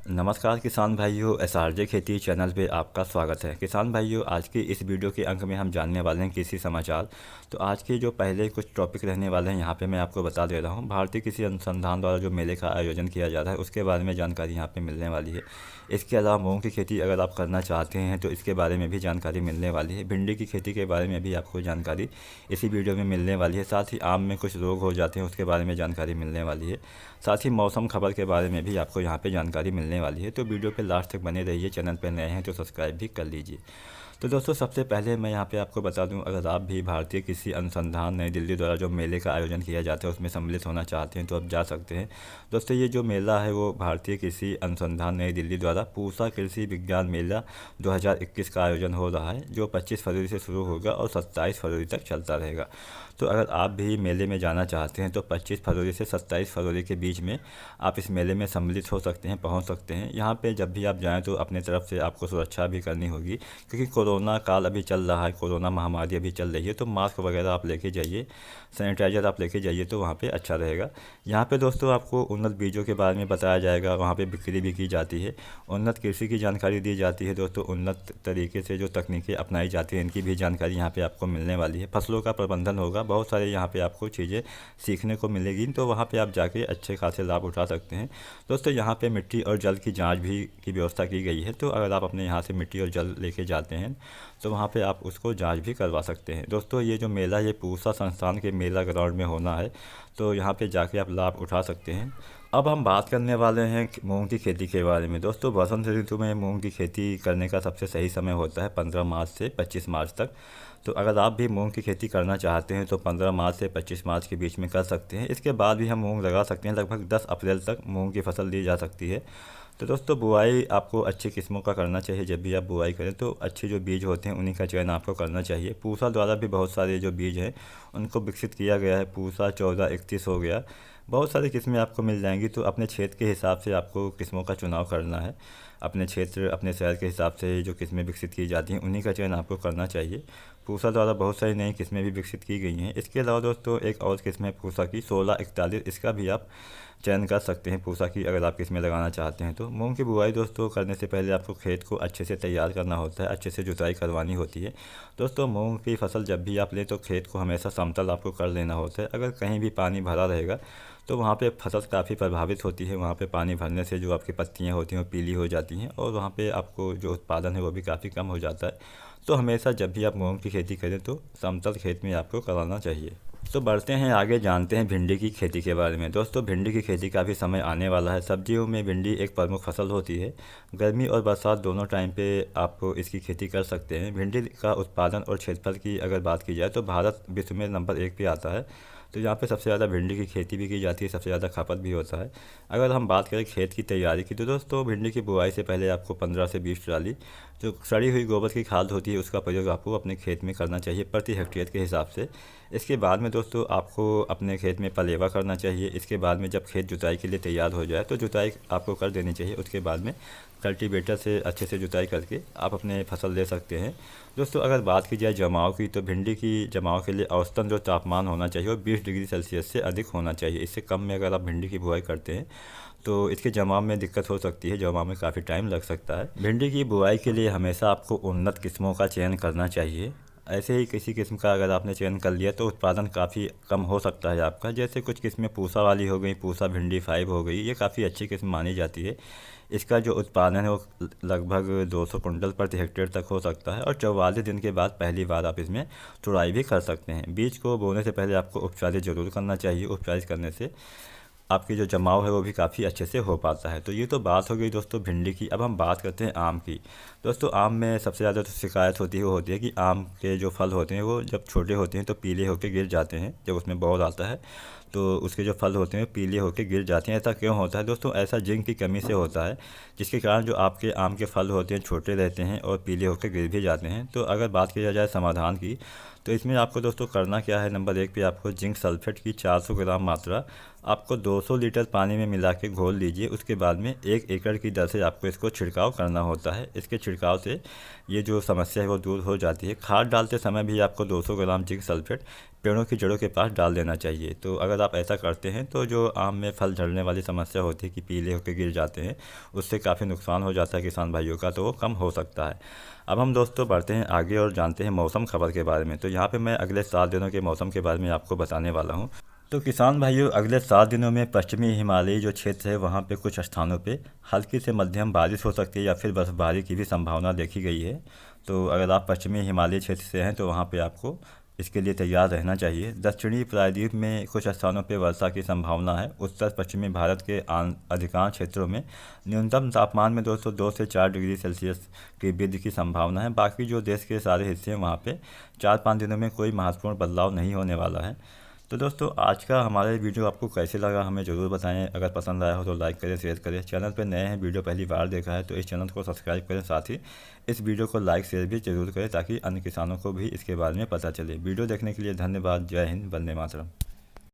नमस्कार किसान भाइयों, एसआरजे खेती चैनल पे आपका स्वागत है। किसान भाइयों, आज की इस वीडियो के अंक में हम जानने वाले हैं कृषि समाचार। तो आज के जो पहले कुछ टॉपिक रहने वाले हैं यहाँ पे मैं आपको बता दे रहा हूँ। भारतीय कृषि अनुसंधान द्वारा जो मेले का आयोजन किया जा रहा है उसके बारे में जानकारी यहाँ पे मिलने वाली है। इसके अलावा मूंग की खेती अगर आप करना चाहते हैं तो इसके बारे में भी जानकारी मिलने वाली है। भिंडी की खेती के बारे में भी आपको जानकारी इसी वीडियो में मिलने वाली है। साथ ही आम में कुछ रोग हो जाते हैं उसके बारे में जानकारी मिलने वाली है। साथ ही मौसम खबर के बारे में भी आपको यहाँ पे जानकारी मिलने वाली है। तो वीडियो पे लास्ट तक बने रहिए। चैनल पर नए हैं तो सब्सक्राइब भी कर लीजिए। तो दोस्तों, सबसे पहले मैं यहाँ पे आपको बता दूं, अगर आप भी भारतीय कृषि अनुसंधान नई दिल्ली द्वारा जो मेले का आयोजन किया जाता है उसमें सम्मिलित होना चाहते हैं तो आप जा सकते हैं। दोस्तों, ये जो मेला है वो भारतीय कृषि अनुसंधान नई दिल्ली द्वारा पूसा कृषि विज्ञान मेला 2021 का आयोजन हो रहा है, जो 25 फरवरी से शुरू होगा और 27 फरवरी तक चलता रहेगा। तो अगर आप भी मेले में जाना चाहते हैं तो 25 फरवरी से 27 फरवरी के बीच में आप इस मेले में सम्मिलित हो सकते हैं, पहुंच सकते हैं। यहाँ पे जब भी आप जाएं तो अपने तरफ से आपको सुरक्षा भी करनी होगी, क्योंकि कोरोना काल अभी चल रहा है, कोरोना महामारी अभी चल रही है। तो मास्क वगैरह आप लेके जाइए, सैनिटाइज़र आप लेके जाइए तो वहाँ पे अच्छा रहेगा। यहाँ पे दोस्तों आपको उन्नत बीजों के बारे में बताया जाएगा, वहाँ पे बिक्री भी की जाती है, उन्नत कृषि की जानकारी दी जाती है। दोस्तों, उन्नत तरीके से जो तकनीकें अपनाई जाती हैं इनकी भी जानकारी यहाँ पे आपको मिलने वाली है। फसलों का प्रबंधन होगा, बहुत सारे यहाँ पे आपको चीज़ें सीखने को मिलेगी, तो वहाँ पे आप जाके अच्छे खासे लाभ उठा सकते हैं। दोस्तों, यहाँ पे मिट्टी और जल की जांच भी की व्यवस्था की गई है। तो अगर आप अपने यहाँ से मिट्टी और जल लेके जाते हैं तो वहाँ पे आप उसको जांच भी करवा सकते हैं। दोस्तों, ये जो मेला ये पूसा संस्थान के मेला ग्राउंड में होना है, तो यहाँ पे जाके आप लाभ उठा सकते हैं। अब हम बात करने वाले हैं मूंग की खेती के बारे में। दोस्तों, बसंत ऋतु में मूंग की खेती करने का सबसे सही समय होता है 15 मार्च से 25 मार्च तक। तो अगर आप भी मूंग की खेती करना चाहते हैं तो 15 मार्च से 25 मार्च के बीच में कर सकते हैं। इसके बाद भी हम मूंग लगा सकते हैं। लगभग 10 अप्रैल तक मूंग की फसल ली जा सकती है। तो दोस्तों, बुआई आपको अच्छी किस्मों का करना चाहिए। जब भी आप बुआई करें तो अच्छे जो बीज होते हैं उन्हीं का चयन आपको करना चाहिए। पूसा द्वारा भी बहुत सारे जो बीज हैं उनको विकसित किया गया है। पूसा 1431 हो गया, बहुत सारी किस्में आपको मिल जाएंगी। तो अपने क्षेत्र के हिसाब से आपको किस्मों का चुनाव करना है। अपने क्षेत्र, अपने शहर के हिसाब से जो किस्में विकसित की जाती हैं उन्हीं का चयन आपको करना चाहिए। पूसा द्वारा बहुत सारी नई किस्में भी विकसित की गई हैं। इसके अलावा दोस्तों एक और किस्म है पूसा की 1641, इसका भी आप चयन कर सकते हैं पूसा की, अगर आप किस्में लगाना चाहते हैं तो। मूंग की बुआई दोस्तों करने से पहले आपको खेत को अच्छे से तैयार करना होता है, अच्छे से जुताई करवानी होती है। दोस्तों, मूंग की फसल जब भी आप लें तो खेत को हमेशा समतल आपको कर लेना होता है। अगर कहीं भी पानी भरा रहेगा तो वहाँ पे फसल काफ़ी प्रभावित होती है। वहाँ पे पानी भरने से जो आपकी पत्तियाँ होती हैं वो पीली हो जाती हैं और वहाँ पे आपको जो उत्पादन है वो भी काफ़ी कम हो जाता है। तो हमेशा जब भी आप मूंग की खेती करें तो समतल खेत में आपको कराना चाहिए। तो बढ़ते हैं आगे, जानते हैं भिंडी की खेती के बारे में। दोस्तों, भिंडी की खेती का भी समय आने वाला है। सब्जियों में भिंडी एक प्रमुख फसल होती है। गर्मी और बरसात दोनों टाइम पे आप इसकी खेती कर सकते हैं। भिंडी का उत्पादन और क्षेत्रफल की अगर बात की जाए तो भारत विश्व में नंबर 1 पे आता है। तो यहाँ पे सबसे ज़्यादा भिंडी की खेती भी की जाती है, सबसे ज़्यादा खपत भी होता है। अगर हम बात करें खेत की तैयारी की तो दोस्तों, भिंडी की बुआई से पहले आपको 15 से 20 ट्राली जो सड़ी हुई गोबर की खाद होती है उसका प्रयोग आपको अपने खेत में करना चाहिए प्रति हेक्टेयर के हिसाब से। इसके बाद में दोस्तों आपको अपने खेत में पलेवा करना चाहिए। इसके बाद में जब खेत जुताई के लिए तैयार हो जाए तो जुताई आपको कर देनी चाहिए। उसके बाद में कल्टीवेटर से अच्छे से जुताई करके आप अपने फसल ले सकते हैं। दोस्तों, अगर बात की जाए जमाव की तो भिंडी की जमाव के लिए औसतन जो तापमान होना चाहिए वो 20 डिग्री सेल्सियस से अधिक होना चाहिए। इससे कम में अगर आप भिंडी की बुआई करते हैं तो इसके जमाव में दिक्कत हो सकती है, जमाव में काफ़ी टाइम लग सकता है। भिंडी की बुआई के लिए हमेशा आपको उन्नत किस्मों का चयन करना चाहिए। ऐसे ही किसी किस्म का अगर आपने चयन कर लिया तो उत्पादन काफ़ी कम हो सकता है आपका। जैसे कुछ किस्में पूसा वाली हो गई, पूसा भिंडी 5 हो गई, ये काफ़ी अच्छी किस्म मानी जाती है। इसका जो उत्पादन है वो लगभग 200 कुंटल प्रति हेक्टेयर तक हो सकता है और 44 दिन के बाद पहली बार आप इसमें तुड़ाई भी कर सकते हैं। बीज को बोने से पहले आपको उपचारित जरूर करना चाहिए। उपचारित करने से आपकी जो जमाव है वो भी काफ़ी अच्छे से हो पाता है। तो ये तो बात हो गई दोस्तों भिंडी की। अब हम बात करते हैं आम की। दोस्तों, आम में सबसे ज़्यादा तो शिकायत होती है वो होती है कि आम के जो फल होते हैं वो जब छोटे होते हैं तो पीले होकर गिर जाते हैं। जब उसमें बौर आता है तो उसके जो फल होते हैं पीले होकर गिर जाते हैं। ऐसा क्यों होता है दोस्तों? ऐसा जिंक की कमी से होता है, जिसके कारण जो आपके आम के फल होते हैं छोटे रहते हैं और पीले होकर गिर भी जाते हैं। तो अगर बात की जाए समाधान की तो इसमें आपको दोस्तों करना क्या है, नंबर 1 पे आपको जिंक सल्फेट की 400 ग्राम मात्रा आपको 200 लीटर पानी में मिला के घोल लीजिए। उसके बाद में 1 एकड़ की दर से आपको इसको छिड़काव करना होता है। इसके छिड़काव से ये जो समस्या है वो दूर हो जाती है। खाद डालते समय भी आपको 200 ग्राम जिंक सल्फेट पेड़ों की जड़ों के पास डाल देना चाहिए। तो अगर अगर आप ऐसा करते हैं तो जो आम में फल झड़ने वाली समस्या होती है कि पीले होकर गिर जाते हैं, उससे काफ़ी नुकसान हो जाता है किसान भाइयों का, तो वो कम हो सकता है। अब हम दोस्तों बढ़ते हैं आगे और जानते हैं मौसम खबर के बारे में। तो यहाँ पे मैं अगले 7 दिनों के मौसम के बारे में आपको बताने वाला हूँ। तो किसान भाइयों, अगले 7 दिनों में पश्चिमी हिमालयी जो क्षेत्र है वहाँ पे कुछ स्थानों पे हल्की से मध्यम बारिश हो सकती है या फिर बर्फबारी की भी संभावना देखी गई है। तो अगर आप पश्चिमी हिमालयी क्षेत्र से हैं तो वहाँ पे आपको इसके लिए तैयार रहना चाहिए। दक्षिणी प्रायद्वीप में कुछ स्थानों पे वर्षा की संभावना है। उत्तर पश्चिमी भारत के अधिकांश क्षेत्रों में न्यूनतम तापमान में दोस्तों 2 से 4 डिग्री सेल्सियस की वृद्धि की संभावना है। बाकी जो देश के सारे हिस्से हैं वहाँ पे 4-5 दिनों में कोई महत्वपूर्ण बदलाव नहीं होने वाला है। तो दोस्तों आज का हमारा वीडियो आपको कैसे लगा हमें ज़रूर बताएं। अगर पसंद आया हो तो लाइक करें, शेयर करें। चैनल पर नए हैं, वीडियो पहली बार देखा है तो इस चैनल को सब्सक्राइब करें। साथ ही इस वीडियो को लाइक शेयर भी जरूर करें ताकि अन्य किसानों को भी इसके बारे में पता चले। वीडियो देखने के लिए धन्यवाद। जय हिंद, वंदे मातरम।